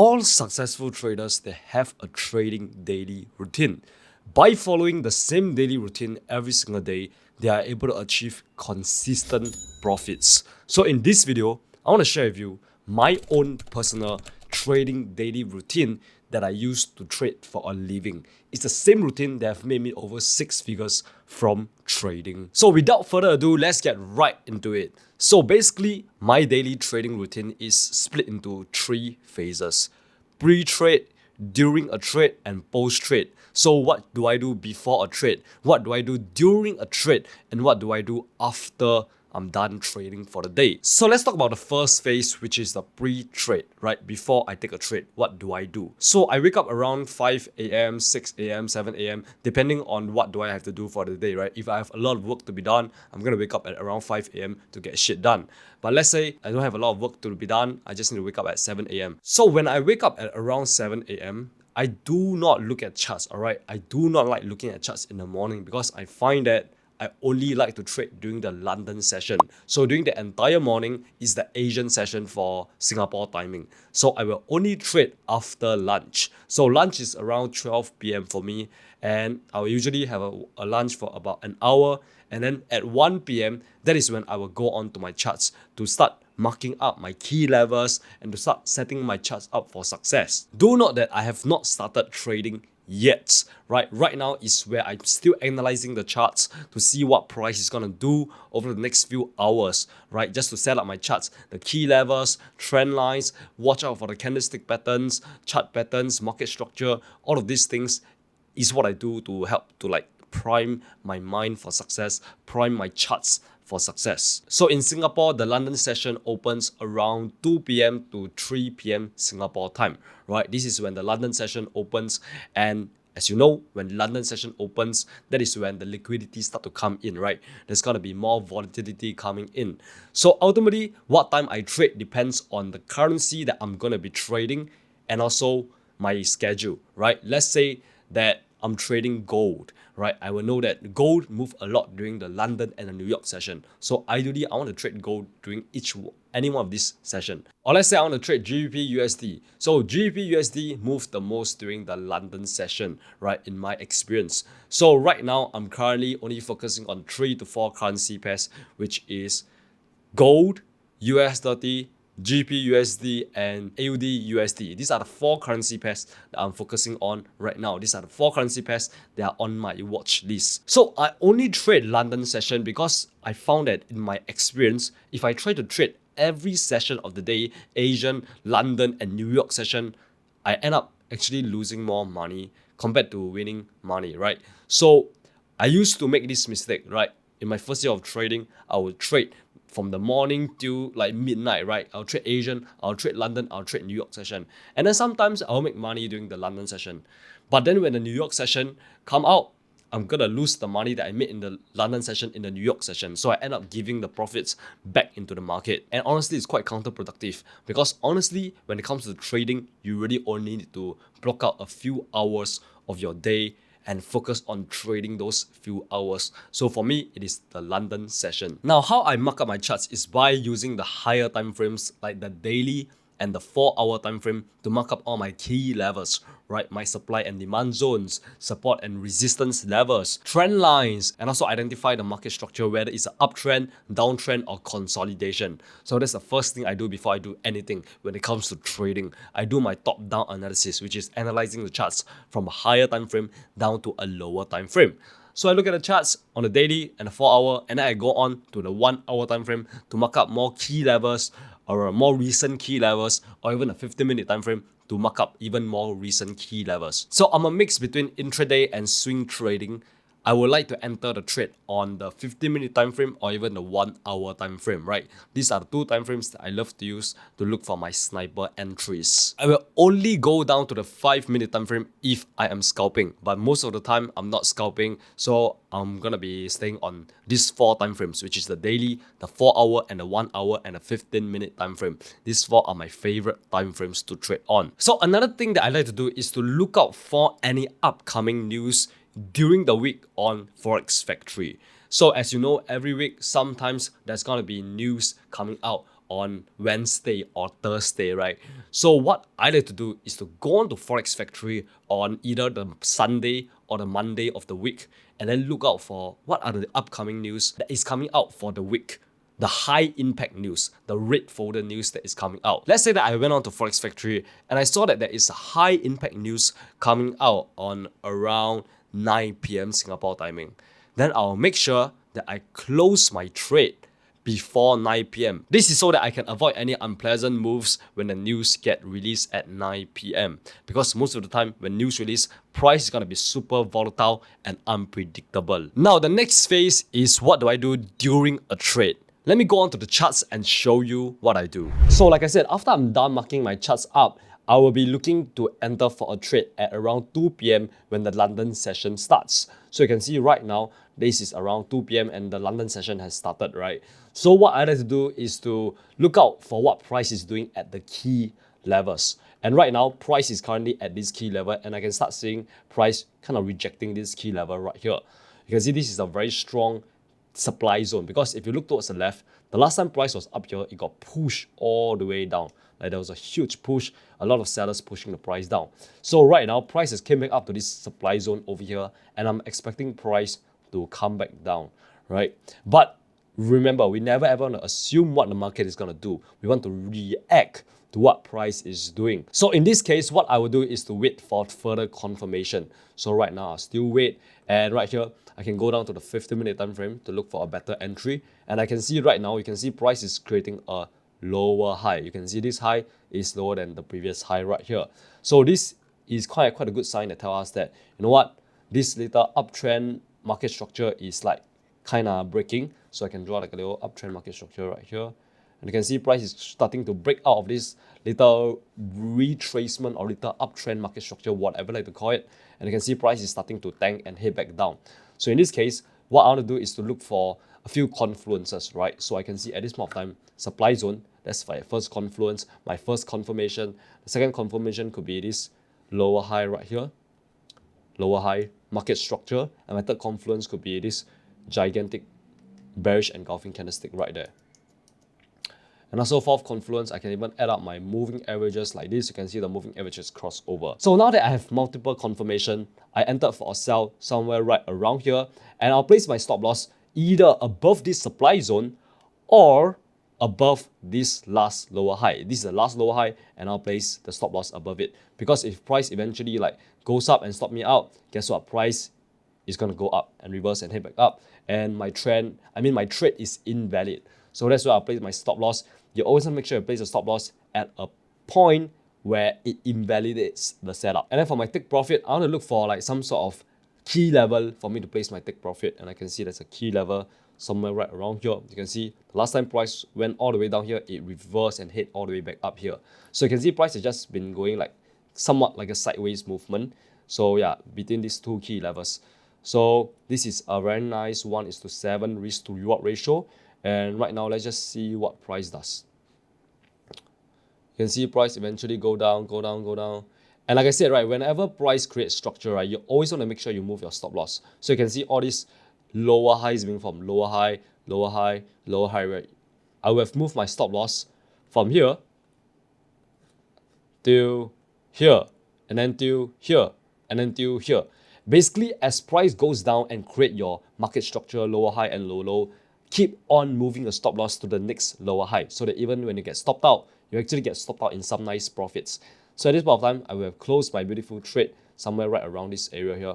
All successful traders, they have a trading daily routine. By following the same daily routine every single day, they are able to achieve consistent profits. So in this video, I want to share with you my own personal trading daily routine that I use to trade for a living. It's the same routine that have made me over 6 figures from trading. So without further ado, let's get right into it. So basically, my daily trading routine is split into 3 phases: pre-trade, during a trade, and post-trade. So what do I do before a trade? What do I do during a trade? And what do I do after I'm done trading for the day? So let's talk about the first phase, which is the pre-trade, right? Before I take a trade, what do I do? So I wake up around 5 a.m., 6 a.m., 7 a.m., depending on what do I have to do for the day, right? If I have a lot of work to be done, I'm going to wake up at around 5 a.m. to get shit done. But let's say I don't have a lot of work to be done, I just need to wake up at 7 a.m. So when I wake up at around 7 a.m., I do not look at charts, all right? I do not like looking at charts in the morning because I find that I only like to trade during the London session. So during the entire morning is the Asian session for Singapore timing. So I will only trade after lunch. So lunch is around 12 p.m. for me, and I will usually have a lunch for about an hour. And then at 1 p.m., that is when I will go on to my charts to start marking up my key levels and to start setting my charts up for success. Do note that I have not started trading yet, right? Right now is where I'm still analyzing the charts to see what price is gonna do over the next few hours, right? Just to set up my charts, the key levels, trend lines, watch out for the candlestick patterns, chart patterns, market structure. All of these things is what I do to help to prime my mind for success, prime my charts for success. So in Singapore, the London session opens around 2 p.m. to 3 p.m. Singapore time, right? This is when the London session opens, and as you know, when London session opens, that is when the liquidity start to come in, right? There's gonna be more volatility coming in. So ultimately, what time I trade depends on the currency that I'm gonna be trading and also my schedule, right? Let's say that I'm trading gold, right? I will know that gold move a lot during the London and the New York session. So ideally, I want to trade gold during any one of these session. Or let's say I want to trade GBP USD. So GBP USD moved the most during the London session, right? In my experience. So right now, I'm currently only focusing on 3 to 4 currency pairs, which is gold, US30, GBP USD, and AUD USD. These are the 4 currency pairs that I'm focusing on right now. These are the 4 currency pairs that are on my watch list. So I only trade London session because I found that in my experience, if I try to trade every session of the day, Asian, London, and New York session, I end up actually losing more money compared to winning money, right? So I used to make this mistake, right? In my first year of trading, I would trade from the morning till midnight, right? I'll trade Asian, I'll trade London, I'll trade New York session. And then sometimes I'll make money during the London session. But then when the New York session come out, I'm gonna lose the money that I made in the London session in the New York session. So I end up giving the profits back into the market. And honestly, it's quite counterproductive because honestly, when it comes to trading, you really only need to block out a few hours of your day and focus on trading those few hours. So for me, it is the London session. Now, how I mark up my charts is by using the higher time frames like the daily and the 4-hour time frame to mark up all my key levels, right? My supply and demand zones, support and resistance levels, trend lines, and also identify the market structure, whether it's an uptrend, downtrend, or consolidation. So that's the first thing I do before I do anything when it comes to trading. I do my top-down analysis, which is analyzing the charts from a higher time frame down to a lower time frame. So I look at the charts on the daily and the 4-hour, and then I go on to the 1-hour time frame to mark up more key levels or more recent key levels, or even a 15-minute time frame to mark up even more recent key levels. So I'm a mix between intraday and swing trading. I would like to enter the trade on the 15-minute time frame or even the 1-hour time frame, right? These are the 2 time frames that I love to use to look for my sniper entries. I will only go down to the 5-minute time frame if I am scalping, but most of the time I'm not scalping, so I'm gonna be staying on these 4 time frames, which is the daily, the 4-hour, and the 1-hour, and the 15-minute time frame. These 4 are my favorite time frames to trade on. So another thing that I like to do is to look out for any upcoming news during the week on Forex Factory. So as you know, every week, sometimes there's gonna be news coming out on Wednesday or Thursday, right? So what I like to do is to go on to Forex Factory on either the Sunday or the Monday of the week, and then look out for what are the upcoming news that is coming out for the week. The high impact news, the red folder news that is coming out. Let's say that I went on to Forex Factory and I saw that there is a high impact news coming out on around 9 p.m. Singapore timing. Then I'll make sure that I close my trade before 9 p.m. This is so that I can avoid any unpleasant moves when the news get released at 9 p.m. Because most of the time when news release, price is going to be super volatile and unpredictable. Now the next phase is what do I do during a trade? Let me go on to the charts and show you what I do. So like I said, after I'm done marking my charts up, I will be looking to enter for a trade at around 2 p.m. when the London session starts. So you can see right now, this is around 2 p.m. and the London session has started, right? So what I like to do is to look out for what price is doing at the key levels. And right now, price is currently at this key level and I can start seeing price kind of rejecting this key level right here. You can see this is a very strong supply zone, because if you look towards the left, the last time price was up here, it got pushed all the way down. Like there was a huge push, a lot of sellers pushing the price down. So right now, prices came back up to this supply zone over here, and I'm expecting price to come back down, right? But remember, we never ever want to assume what the market is going to do. We want to react to what price is doing. So in this case, what I will do is to wait for further confirmation. So right now, I'll still wait. And right here, I can go down to the 50-minute time frame to look for a better entry. And I can see right now, you can see price is creating a lower high. You can see this high is lower than the previous high right here. So this is quite a good sign that tells us that, you know what, this little uptrend market structure is like kind of breaking. So I can draw like a little uptrend market structure right here. And you can see price is starting to break out of this little retracement or little uptrend market structure, whatever you like to call it. And you can see price is starting to tank and head back down. So in this case, what I want to do is to look for a few confluences, right? So I can see at this point of time, supply zone, that's my first confluence, my first confirmation. The second confirmation could be this lower high right here, lower high market structure. And my third confluence could be this gigantic bearish engulfing candlestick right there. And also fourth confluence, I can even add up my moving averages like this. You can see the moving averages cross over. So now that I have multiple confirmation, I entered for a sell somewhere right around here, and I'll place my stop loss either above this supply zone or above this last lower high. This is the last lower high, and I'll place the stop loss above it. Because if price eventually like goes up and stop me out, guess what? Price is going to go up and reverse and head back up. And my trade is invalid. So that's why I'll place my stop loss. You always want to make sure you place a stop loss at a point where it invalidates the setup. And then for my take profit, I want to look for like some sort of key level for me to place my take profit. And I can see there's a key level somewhere right around here. You can see the last time price went all the way down here, it reversed and hit all the way back up here. So you can see price has just been going like somewhat like a sideways movement. So yeah, between these two key levels. So this is a very nice 1:7 risk to reward ratio. And right now, let's just see what price does. You can see price eventually go down, go down, go down. And like I said, right, whenever price creates structure, right, you always want to make sure you move your stop loss. So you can see all these lower highs being from lower high, lower high, lower high, right? I will have moved my stop loss from here to here, and then to here, and then to here. Basically, as price goes down and create your market structure, lower high and low low, keep on moving the stop loss to the next lower high, so that even when you get stopped out, you actually get stopped out in some nice profits. So at this point of time, I will have closed my beautiful trade somewhere right around this area here.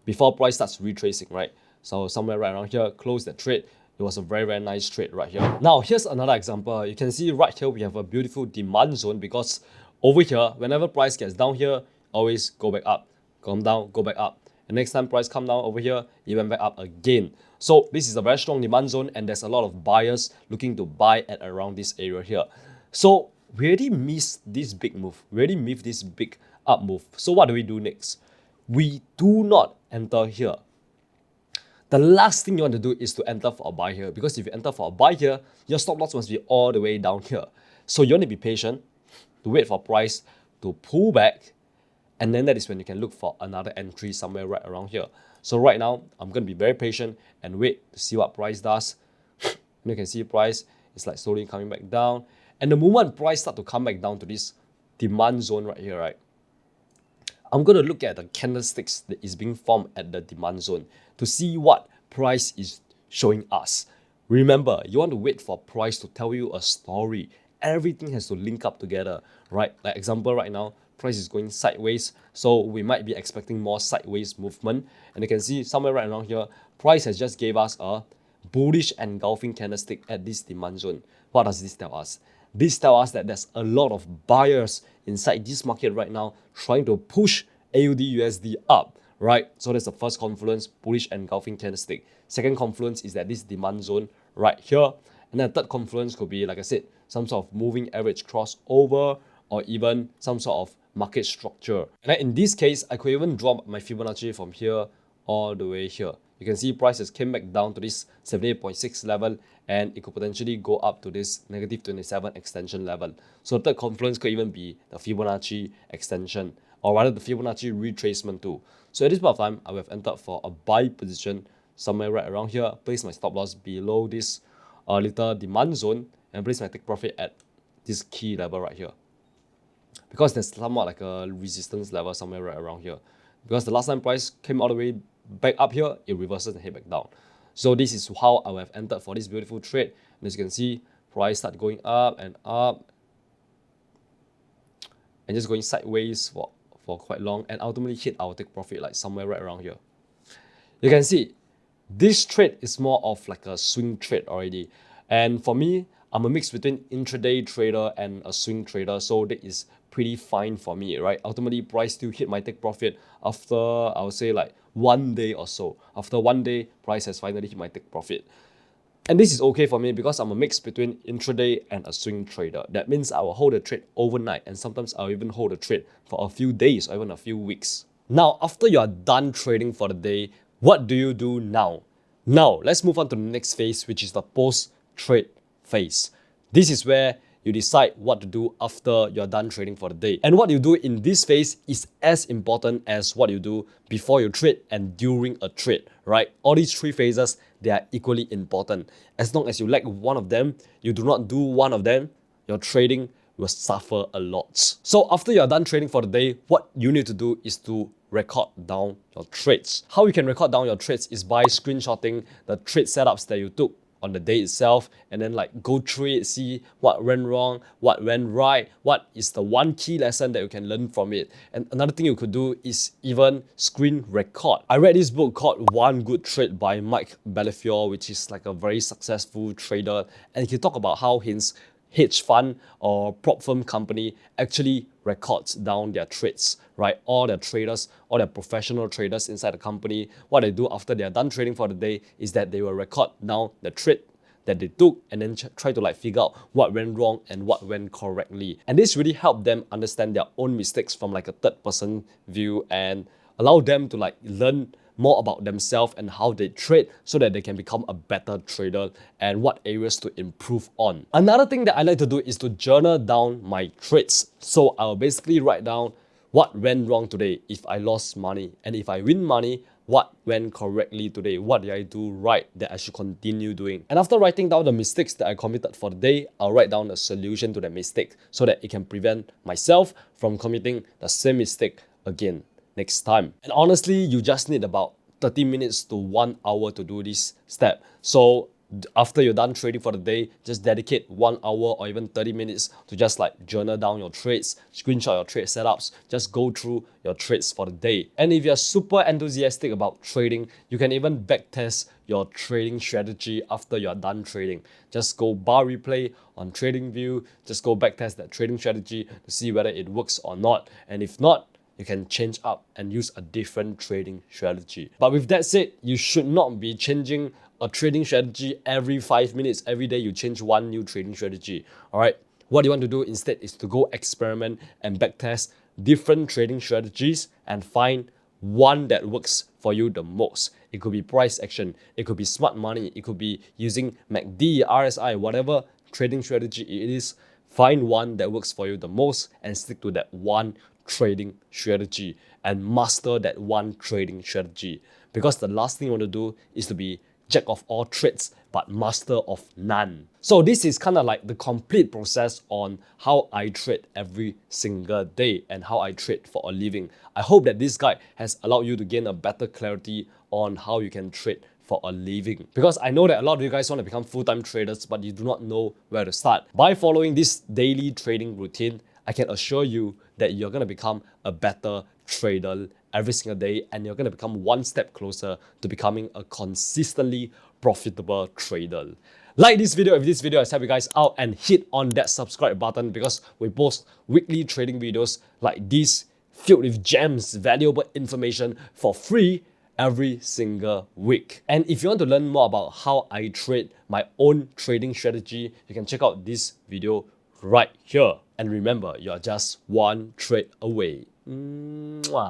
Before price starts retracing, right? So somewhere right around here, close the trade. It was a very, very nice trade right here. Now, here's another example. You can see right here, we have a beautiful demand zone, because over here, whenever price gets down here, always go back up. Come down, go back up. And next time price come down over here, it went back up again. So this is a very strong demand zone, and there's a lot of buyers looking to buy at around this area here. So we already missed this big move. We already missed this big up move. So what do we do next? We do not enter here. The last thing you want to do is to enter for a buy here, because if you enter for a buy here, your stop loss must be all the way down here. So you want to be patient, to wait for price to pull back, and then that is when you can look for another entry somewhere right around here. So right now, I'm going to be very patient and wait to see what price does. You can see price it's like slowly coming back down. And the moment price start to come back down to this demand zone right here, right? I'm going to look at the candlesticks that is being formed at the demand zone to see what price is showing us. Remember, you want to wait for price to tell you a story. Everything has to link up together, right? Like example right now, price is going sideways, so we might be expecting more sideways movement. And you can see somewhere right around here, price has just gave us a bullish engulfing candlestick at this demand zone. What does this tell us? This tells us that there's a lot of buyers inside this market right now trying to push AUD USD up, right? So that's the first confluence, bullish engulfing candlestick. Second confluence is that this demand zone right here. And then the third confluence could be, like I said, some sort of moving average crossover or even some sort of market structure. And then in this case, I could even draw my Fibonacci from here all the way here. You can see prices came back down to this 78.6 level and it could potentially go up to this negative 27 extension level. So the third confluence could even be the Fibonacci extension or rather the Fibonacci retracement too. So at this point of time, I will have entered for a buy position somewhere right around here, place my stop loss below this little demand zone and place my take profit at this key level right here. Because there's somewhat like a resistance level somewhere right around here. Because the last time price came all the way back up here, it reverses and head back down. So this is how I will have entered for this beautiful trade. And as you can see, price start going up and just going sideways for quite long and ultimately hit our take profit like somewhere right around here. You can see this trade is more of like a swing trade already. And for me, I'm a mix between intraday trader and a swing trader. So that is pretty fine for me, right? Ultimately, price still hit my take profit after, I would say like 1 day or so. After 1 day, price has finally hit my take profit. And this is okay for me because I'm a mix between intraday and a swing trader. That means I will hold a trade overnight and sometimes I'll even hold a trade for a few days or even a few weeks. Now, after you are done trading for the day, what do you do now? Now, let's move on to the next phase, which is the post-trade phase. This is where you decide what to do after you're done trading for the day. And what you do in this phase is as important as what you do before you trade and during a trade, right? All these three phases, they are equally important. As long as you lack one of them, you do not do one of them, your trading will suffer a lot. So after you're done trading for the day, what you need to do is to record down your trades. How you can record down your trades is by screenshotting the trade setups that you took on the day itself and then like go through it, see what went wrong, what went right, what is the one key lesson that you can learn from it. And another thing you could do is even screen record. I read this book called One Good Trade by Mike Bellafiore, which is like a very successful trader, and he talk about how his hedge fund or prop firm company actually records down their trades, right? All their traders, all their professional traders inside the company, what they do after they are done trading for the day is that they will record down the trade that they took and then try to like figure out what went wrong and what went correctly. And this really helped them understand their own mistakes from like a third person view and allow them to like learn more about themselves and how they trade so that they can become a better trader and what areas to improve on. Another thing that I like to do is to journal down my trades. So I'll basically write down what went wrong today if I lost money, and if I win money, what went correctly today, what did I do right that I should continue doing. And after writing down the mistakes that I committed for the day, I'll write down a solution to that mistake so that it can prevent myself from committing the same mistake again next time. And honestly, you just need about 30 minutes to 1 hour to do this step. So after you're done trading for the day, just dedicate 1 hour or even 30 minutes to just like journal down your trades, screenshot your trade setups, just go through your trades for the day. And if you're super enthusiastic about trading, you can even backtest your trading strategy after you're done trading. Just go bar replay on TradingView, just go backtest that trading strategy to see whether it works or not. And if not, you can change up and use a different trading strategy. But with that said, you should not be changing a trading strategy every 5 minutes. Every day you change one new trading strategy. All right. What you want to do instead is to go experiment and backtest different trading strategies and find one that works for you the most. It could be price action, it could be smart money, it could be using MACD, RSI, whatever trading strategy it is. Find one that works for you the most and stick to that one trading strategy and master that one trading strategy. Because the last thing you want to do is to be jack of all trades, but master of none. So this is kind of like the complete process on how I trade every single day and how I trade for a living. I hope that this guide has allowed you to gain a better clarity on how you can trade for a living. Because I know that a lot of you guys want to become full-time traders, but you do not know where to start. By following this daily trading routine, I can assure you that you're going to become a better trader every single day, and you're going to become one step closer to becoming a consistently profitable trader. Like this video if this video has helped you guys out, and hit on that subscribe button because we post weekly trading videos like this filled with gems, valuable information for free every single week. And if you want to learn more about how I trade my own trading strategy, you can check out this video right here. And remember, you are just one trade away. Mwah.